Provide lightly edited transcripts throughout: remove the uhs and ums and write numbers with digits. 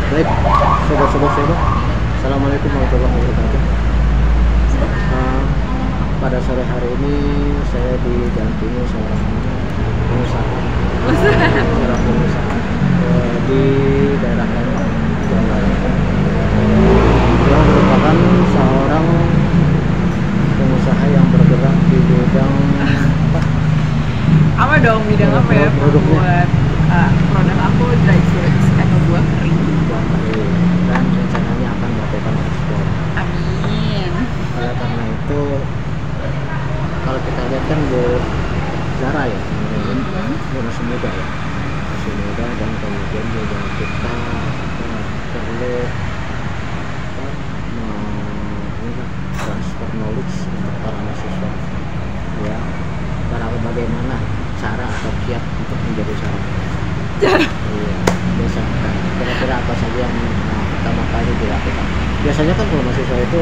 Baik, sobat-sobat saya, Assalamualaikum warahmatullahi wabarakatuh. Pada sore hari ini saya didampingi seorang pengusaha, di daerah Lembang, Jawa Barat. Dia merupakan seorang pengusaha yang bergerak di bidang apa dong, bidang apa ya? Produknya. Buat produk aku dry fruits atau buah kering. Dan rencananya akan melakukan ekspor. Amin. Oleh karena itu, kalau kita lihat kan Bu Zara ya, dia masih muda ya, dan kemudian juga kita perlu transfer knowledge untuk para mahasiswa ya, bagaimana cara atau kiat untuk menjadi seorang Cara. iya, biasa kira-kira apa saja yang pertama kali dilakukan. Biasanya kan kalau mahasiswa itu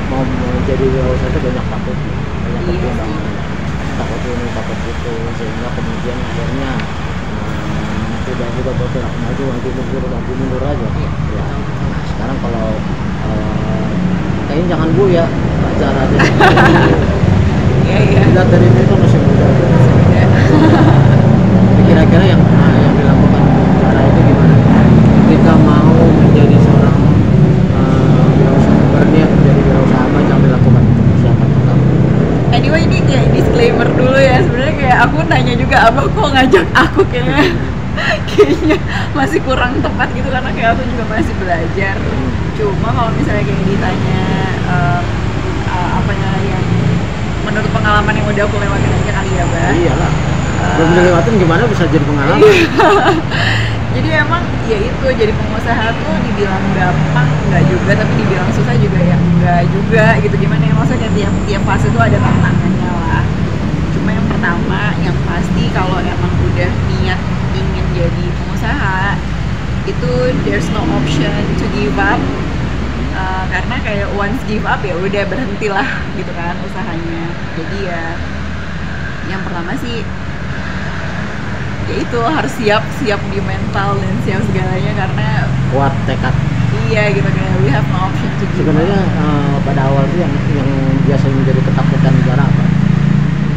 mau menjadi wirausaha itu banyak pertimbangan, takut ini takut itu, sehingga kemudian akhirnya tidak juga bergerak maju, maju mundur aja ya. Nah, sekarang kalau kayaknya jangan Bu ya, belajar aja. Iya. Lihat dari itu masih muda. Jadi kira-kira yang dilakukan cara itu gimana? Ketika mau menjadi seorang wirausaha, berniat menjadi wirausaha, apa yang dilakukan untuk persiapan pertama? Anyway, ini kayak disclaimer dulu ya. Sebenarnya kayak aku nanya juga, abah kok ngajak aku, kayaknya masih kurang tepat gitu karena kayak aku juga masih belajar. Cuma kalau misalnya kayak ditanya apanya yang menurut pengalaman yang udah aku lewatin aja kali ya, Bah. Iyalah. Belum dilewatin gimana bisa jadi pengalaman? Jadi emang ya itu, jadi pengusaha tuh dibilang gampang enggak juga, tapi dibilang susah juga ya enggak juga gitu. Gimana ya, maksudnya tiap fase tuh ada tantangannya lah. Cuma yang pertama yang pasti kalau emang udah niat ingin jadi pengusaha itu there's no option to give up. Karena kayak once give up ya udah berhentilah gitu kan usahanya. Jadi ya yang pertama sih ya itu harus siap di mental dan siap segalanya, karena Kuat tekad. iya gitu, kayak we have no option to give Sebenarnya up. pada awal itu yang biasanya menjadi ketakutan negara apa?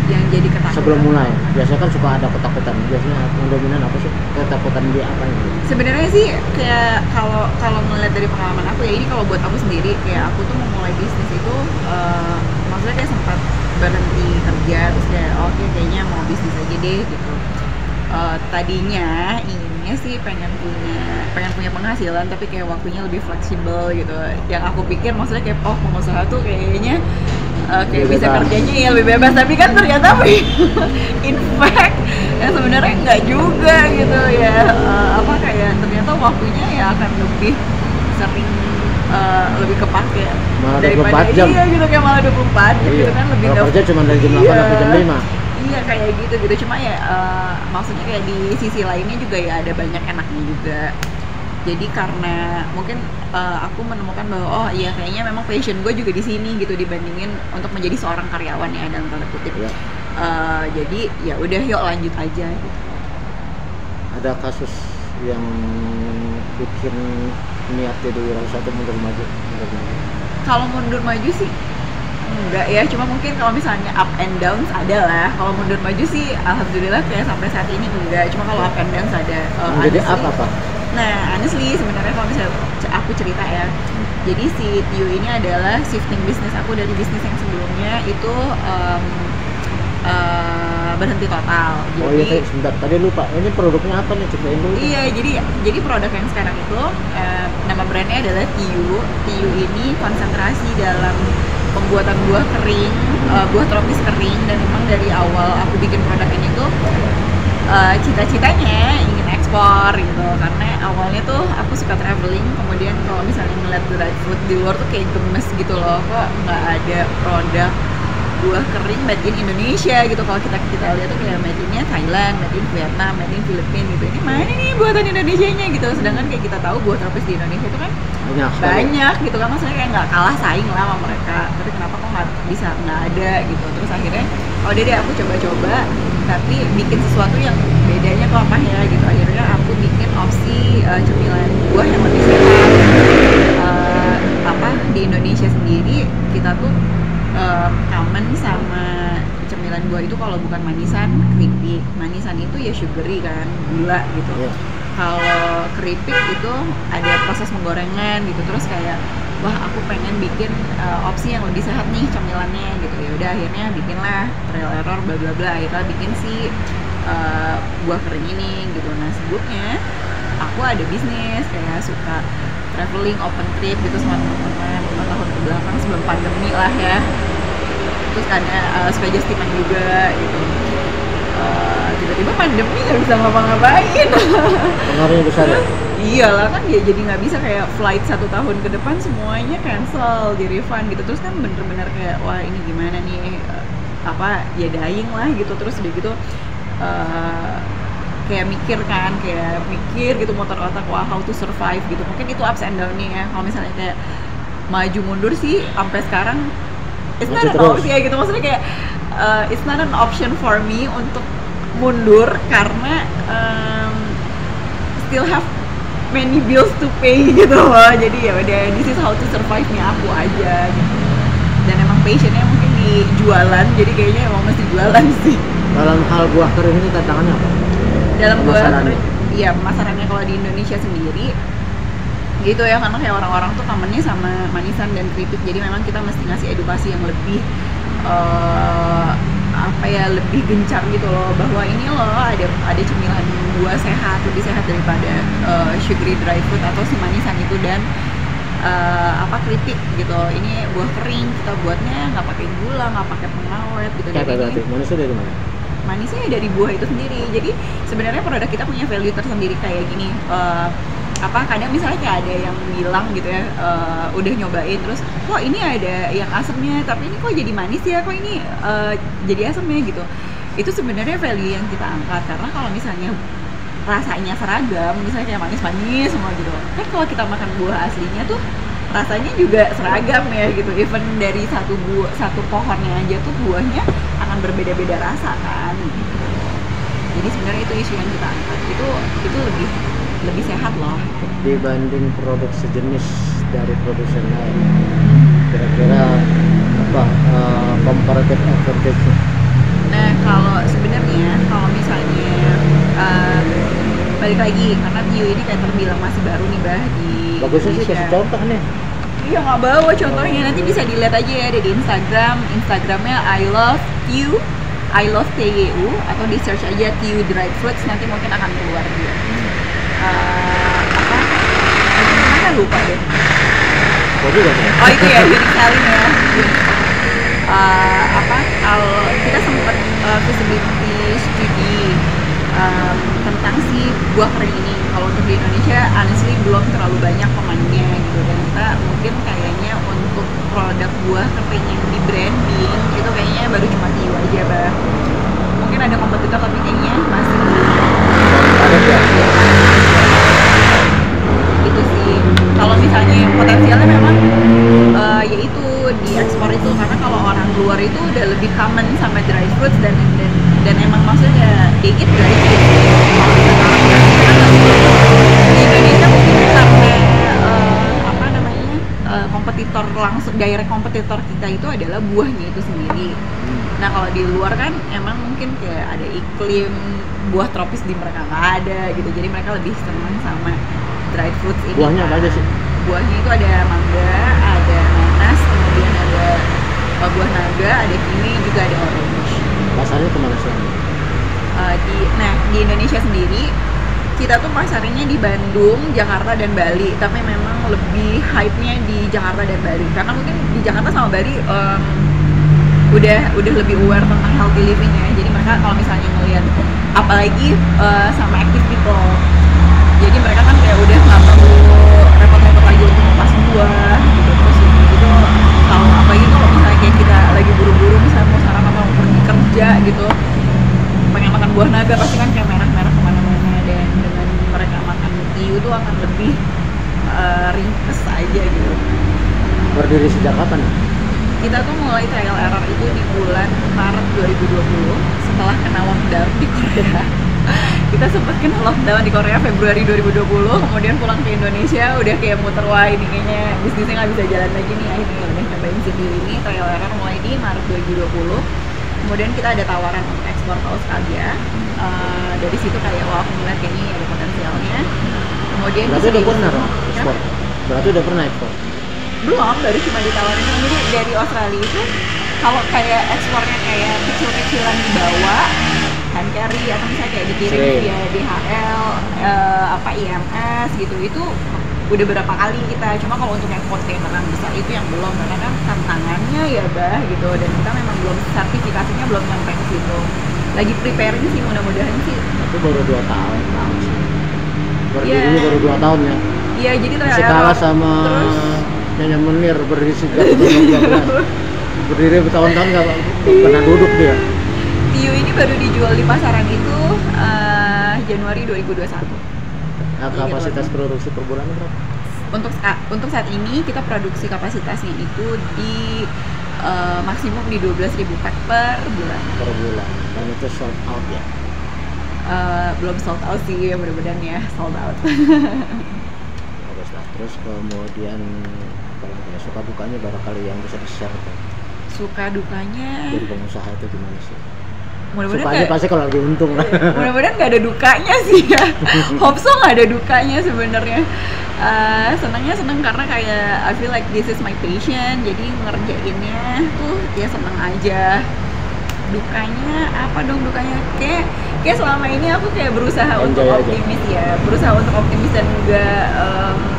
Yang jadi ketakutan Sebelum mulai, biasanya kan suka ada ketakutan. Biasanya yang dominan apa sih? Ketakutan dia apa ini? sebenarnya sih kayak kalau melihat dari pengalaman aku ya, ini kalau buat aku sendiri, kayak aku tuh memulai bisnis itu maksudnya kayak sempat berhenti kerja terus kayak oke, kayaknya mau bisnis aja deh gitu. Tadinya inginnya sih pengen punya penghasilan tapi kayak waktunya lebih fleksibel gitu. Yang aku pikir maksudnya kayak pengusaha tuh kayaknya kayak bisa kerjanya ya lebih bebas, tapi kan ternyata in fact yang sebenarnya enggak juga gitu ya. Kayak ternyata waktunya ya akan lebih sering lebih kepake Malah daripada 24 jam. iya gitu, kayak malah 24 jam gitu kan, lebih Kalau kerja cuma dari jam 8 sampai jam 5. Iya kayak gitu. Cuma ya maksudnya kayak di sisi lainnya juga ya ada banyak enaknya juga. Jadi karena mungkin aku menemukan bahwa oh iya kayaknya memang passion gue juga di sini gitu, dibandingin untuk menjadi seorang karyawan ya dalam tanda kutip. Ya. Jadi ya udah yuk lanjut aja gitu. Ada kasus yang bikin niat jadi wirausaha itu mundur maju. Kalau mundur maju sih enggak ya, cuma mungkin kalau misalnya up and downs ada lah. Kalau mundur maju sih alhamdulillah kayak sampai saat ini enggak, cuma kalau up and downs ada. Jadi apa? Nah, honestly sebenarnya kalau misalnya aku cerita ya, jadi si Tiu ini adalah shifting bisnis aku dari bisnis yang sebelumnya itu berhenti total. Jadi, oh iya, sebentar, tadi lupa. Ini produknya apa nih? Ceritain dulu. Iya, jadi produk yang sekarang itu nama brandnya adalah Tiu. Tiu ini konsentrasi dalam pembuatan buah kering, buah tropis kering, dan memang dari awal aku bikin produk ini tuh cita-citanya ingin ekspor gitu, karena awalnya tuh aku suka traveling, kemudian kalau misalnya ngeliat dried fruit di luar tuh kayak gemes gitu loh, kok nggak ada produk buah kering made in Indonesia gitu. Kalau kita lihat tuh kayak made in-nya Thailand, made in Vietnam, made in Filipina gitu. Ini mana nih buatan Indonesianya gitu. Sedangkan kayak kita tahu buah tropis di Indonesia itu kan banyak gitu kan, maksudnya kayak nggak kalah saing lah sama mereka. Tapi kenapa kok nggak ada gitu. Terus akhirnya oh deh aku coba-coba, tapi bikin sesuatu yang bedanya tuh apa ya gitu. Akhirnya aku bikin opsi cemilan buah yang lebih sehat kalau bukan manisan keripik. Manisan itu ya sugary kan, gula gitu. Iya. Kalau keripik itu ada proses penggorengan gitu, terus kayak wah aku pengen bikin opsi yang lebih sehat nih camilannya gitu. Ya udah akhirnya bikinlah trial error bla bla bla, akhirnya bikin si buah kering ini gitu. Nah sebelumnya aku ada bisnis kayak suka traveling, open trip gitu sama teman-teman 5 tahun ke belakang sebelum pandemi lah ya. Terus ada suka justiman juga gitu. Tiba-tiba pandemi nggak bisa ngapa-ngapain. Pengaruhnya besar ya? Iyalah kan ya, jadi nggak bisa kayak flight 1 tahun ke depan semuanya cancel, di refund gitu. Terus kan bener-bener kayak wah ini gimana nih, apa ya dying lah gitu. Terus udah gitu kayak mikir gitu motor otak, wah how to survive gitu. Mungkin itu ups and down nih ya. Kalau misalnya kayak maju mundur sih sampai sekarang it's not an option ya gitu. Maksudnya kayak it's not an option for me untuk mundur karena still have many bills to pay gitu loh. Jadi ya udah, this is how to survive nya aku aja gitu. Dan emang passionnya mungkin di jualan, jadi kayaknya emang mesti jualan sih. Dalam hal buah kering ini tantangannya apa? Dalam buah kering, iya pemasarannya kalau di Indonesia sendiri gitu ya, karena kayak orang-orang tuh kangennya sama manisan dan keripik. Jadi memang kita mesti ngasih edukasi yang lebih lebih gencar gitu loh, bahwa ini loh ada cemilan buah sehat, lebih sehat daripada sugary dry fruit atau si manisan itu, dan keripik gitu. Ini buah kering, kita buatnya nggak pakai gula, nggak pakai pengawet gitu. Berarti manisnya dari mana? Manisnya dari buah itu sendiri. Jadi sebenarnya produk kita punya value tersendiri kayak gini. Kadang misalnya kayak ada yang bilang gitu ya, udah nyobain terus kok ini ada yang asemnya tapi ini kok jadi manis ya, kok ini jadi asemnya gitu. Itu sebenarnya value yang kita angkat, karena kalau misalnya rasanya seragam, misalnya kayak manis-manis semua gitu, kan kalau kita makan buah aslinya tuh rasanya juga seragam ya gitu. Even dari satu pohonnya aja tuh buahnya akan berbeda-beda rasa kan gitu. Jadi sebenarnya itu isu yang kita angkat, itu lebih sehat loh dibanding produk sejenis dari produsen lain. Kira-kira apa comparative advantage? Nah kalau misalnya balik lagi, karena Bio ini kayak terbilang masih baru nih bah di Bagusnya sih Indonesia. kasih contoh nih. Iya nggak bawa contohnya, nanti bisa dilihat aja ya, ada di Instagramnya I love TYU atau di search aja TYU dried fruits, nanti mungkin akan keluar dia. Mana lupa deh. Oh itu ya, unique selling ya. Kalau kita sempat feasibility study tentang si buah kering ini. Kalau untuk di Indonesia, honestly belum terlalu banyak pemainnya gitu, dan kita mungkin kayaknya untuk produk buah kering yang di branding itu kayaknya baru cuma TYU aja bah. Mungkin ada kompetitor tapi kayaknya masih Ada ya. Gitu sih. Kalau misalnya potensialnya memang yaitu di ekspor itu, karena kalau orang luar itu udah lebih common sama dry fruits dan emang maksudnya they eat dry fruits. Di Indonesia mungkin karena kompetitor langsung, direct kompetitor kita itu adalah buahnya itu sendiri. Nah kalau di luar kan emang mungkin kayak ada iklim buah tropis di mereka nggak ada gitu, jadi mereka lebih senang sama dried fruits ini. Buahnya apa aja sih? Buahnya itu ada mangga, ada nanas, kemudian ada buah naga, ada kiwi, juga ada orange. Pasarnya kemana sih? Di Indonesia sendiri kita tuh pasarnya di Bandung, Jakarta, dan Bali, tapi memang lebih hype-nya di Jakarta dan Bali, karena mungkin di Jakarta sama Bali udah lebih aware tentang healthy living ya. Jadi mereka kalau misalnya ngelihat apalagi sama active people, jadi mereka kan kayak udah nggak perlu repot-repot lagi untuk ngupas buah gitu. Terus gitu kalau apalagi kalau misalnya kayak kita lagi buru-buru misalnya mau sarapan atau mau pergi kerja gitu, pengen makan buah naga pasti kan kayak merah-merah kemana-mana, dan dengan mereka makan TYU tuh akan lebih ringkes aja gitu. Berdiri sejak kapan? Kita tuh mulai trial error itu di bulan Maret 2020 setelah kena lockdown di Korea. Kita sempat kena lockdown di Korea Februari 2020, kemudian pulang ke Indonesia udah kayak muter, wah ini kayaknya bisnisnya nggak bisa jalan lagi nih, akhirnya udah nyobain sendiri ini. Trial error mulai di Maret 2020 Kemudian kita ada tawaran untuk ekspor ke Australia. Dari situ kayak wah aku ngeliat kayaknya ada potensialnya. Kemudian Berarti udah pernah dong Ya? ekspor? Berarti udah pernah ekspor? Belum, baru cuma ditawarin. Jadi dari Australia itu kalau kayak ekspornya kayak kecil-kecilan dibawa hand carry atau misalnya kayak dikirim Sering. via DHL, IMS gitu, itu udah berapa kali kita. Cuma kalau untuk yang kontaineran besar itu yang belum, karena kan tantangannya ya bah gitu, dan kita memang belum, sertifikasinya belum nyampe ke situ. Lagi preparing sih, mudah-mudahan sih. Itu baru 2 tahun sih. Iya. Berdiri baru 2 tahun ya. Iya, jadi Masih kalah sama terus Nyonya Menir berdiri sejak 2012. Berdiri bertahun-tahun nggak pernah duduk dia. Tiu ini baru dijual di pasaran itu Januari 2021. Nah, kapasitas produksi per bulan berapa? Untuk saat ini kita produksi kapasitasnya itu di maksimum di 12.000 pack per bulan. Per bulan. Dan itu sold out ya. Belum sold out sih, mudah-mudahan ya sold out. Bagus lah. Terus kemudian apa lagi ya? Suka dukanya barangkali yang bisa di-share kan? Suka dukanya, Dari pengusaha itu gimana sih? mudah-mudahan Sukanya nggak, pasti kalau lagi untung lah. mudah-mudahan nggak ada dukanya sih ya. Hopso nggak ada dukanya sebenarnya. Senangnya seneng karena kayak I feel like this is my passion, jadi ngerjainnya tuh ya seneng aja. Dukanya apa dong? Dukanya kayak selama ini aku kayak berusaha untuk Enjoy aja. optimis ya, berusaha untuk optimis dan nggak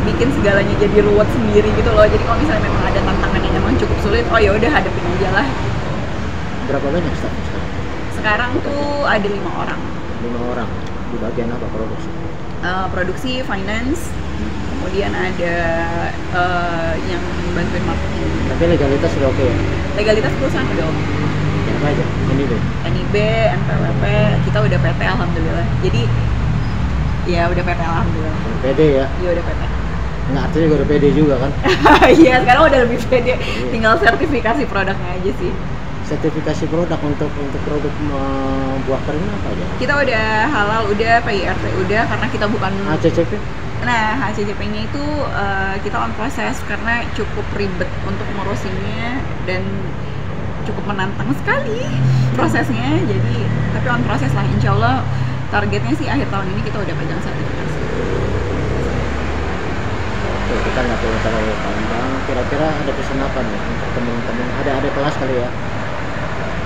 bikin segalanya jadi ruwet sendiri gitu loh. Jadi kalau misalnya memang ada tantangan yang memang cukup sulit, oh ya udah hadapin aja lah. Berapa banyak staff sekarang? Sekarang tuh ada 5 orang. 5 orang. Di bagian apa produksi? Produksi, finance, kemudian ada yang bantuin marketing. Tapi legalitas sudah oke ya? Legalitas perusahaan udah oke. Apa aja? Ini deh. NIB, NPWP, kita udah PT alhamdulillah. Jadi ya udah PT alhamdulillah. PD ya? Iya udah PT. Nggak, artinya juga udah PD juga kan? Iya, sekarang udah lebih pede. Tinggal sertifikasi produknya aja sih. Sertifikasi produk untuk produk buah kering apa aja? Kita udah halal, udah PIRT udah, karena kita bukan. ACCP? Nah, HCCP-nya itu kita on proses karena cukup ribet untuk ngurusinnya dan cukup menantang sekali prosesnya. Jadi, tapi on proses lah, insya Allah targetnya sih akhir tahun ini kita udah pegang sertifikasi. Oke, kita nggak perlu terlalu panjang. Kira-kira ada pesan apa nih untuk teman-teman? Ada kelas kali ya?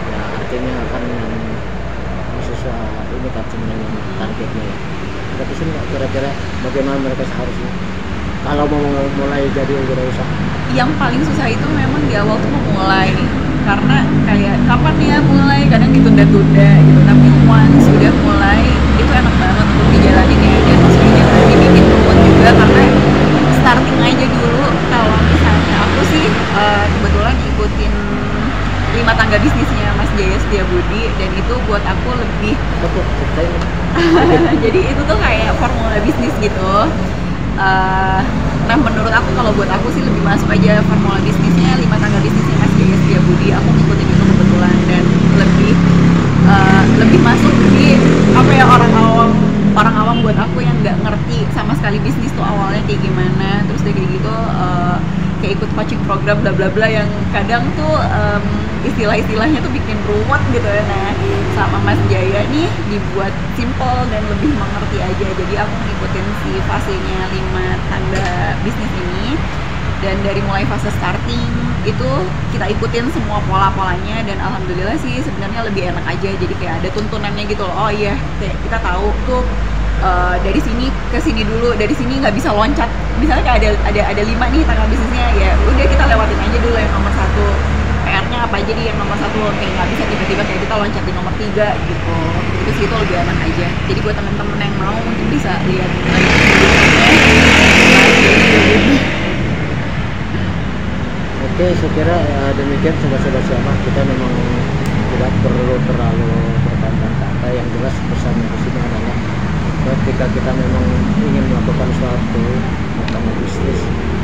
Ya artinya akan mahasiswa ini kan sebenarnya targetnya ya. Ada pesan nggak kira-kira bagaimana mereka seharusnya kalau mau mulai jadi wirausaha? Yang paling susah itu memang di awal tuh memulai, karena kayak kapan ya mulai, kadang ditunda-tunda gitu. Tapi once udah mulai itu enak banget untuk dijalani kayak dia, maksudnya jangan dibikin ruwet juga, karena starting aja dulu. Kalau misalnya aku sih kebetulan ikutin 5 tangga bisnisnya Mas Jaya Setiabudi, dan itu buat aku lebih Apa tuh? Ceritain. jadi itu tuh kayak formula bisnis gitu. Nah menurut aku, kalau buat aku sih lebih masuk aja formula bisnisnya 5 tangga bisnisnya Mas Jaya Setiabudi. Aku ngikutin itu kebetulan dan lebih masuk di apa ya, orang awam buat aku yang nggak ngerti sama sekali bisnis tuh awalnya kayak gimana. Terus kayak gitu kayak ikut coaching program bla bla bla yang kadang tuh istilah-istilahnya tuh bikin ruwet gitu ya. Nah sama Mas Jaya nih dibuat simple dan lebih mengerti aja. Jadi aku ngikutin si fasenya 5 tangga bisnis ini, dan dari mulai fase starting itu kita ikutin semua pola-polanya, dan alhamdulillah sih sebenarnya lebih enak aja. Jadi kayak ada tuntunannya gitu loh. Oh iya, kayak kita tahu tuh dari sini ke sini dulu, dari sini nggak bisa loncat. Misalnya kayak ada 5 nih tangga bisnisnya, ya udah kita lewatin aja dulu yang nomor 1. PR-nya apa aja yang nomor 1, kayak nggak bisa tiba-tiba kayak kita loncat di nomor 3 gitu. Itu sih itu lebih enak aja. Jadi buat temen-temen yang mau mungkin bisa lihat Oke, saya kira demikian sobat-sobat siapa. Kita memang tidak perlu terlalu bertanya-tanya. Yang jelas pesannya di sini adalah ketika kita memang ingin melakukan suatu bisnis,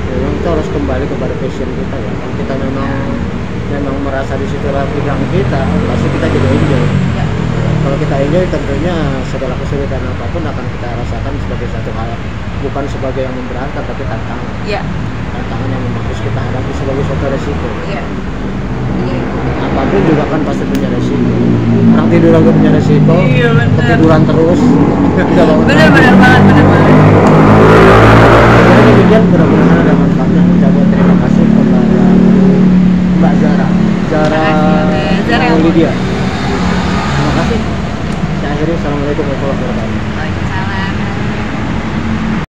memang kita harus kembali kepada passion kita ya. Kalau kita memang merasa di situ bidang kita, pasti kita jadi enjoy. ya. Kalau kita enjoy, tentunya segala kesulitan apapun akan kita rasakan sebagai satu hal, bukan sebagai yang memberatkan, tapi tantangan. Ya, Tantangan yang memang harus kita hadapi sebagai suatu resiko. ya. Apapun juga kan pasti punya resiko. Orang tidur aja punya resiko. Iya, bener. Ketiduran terus. Nggak bangun. Bener banget, bener banget. Jadi demikian, mudah-mudahan ada manfaatnya. Ucapkan terima kasih kepada Mbak Zara. Zara Zara yang Lydia. Terima kasih. Saya akhiri. Assalamualaikum warahmatullahi wabarakatuh.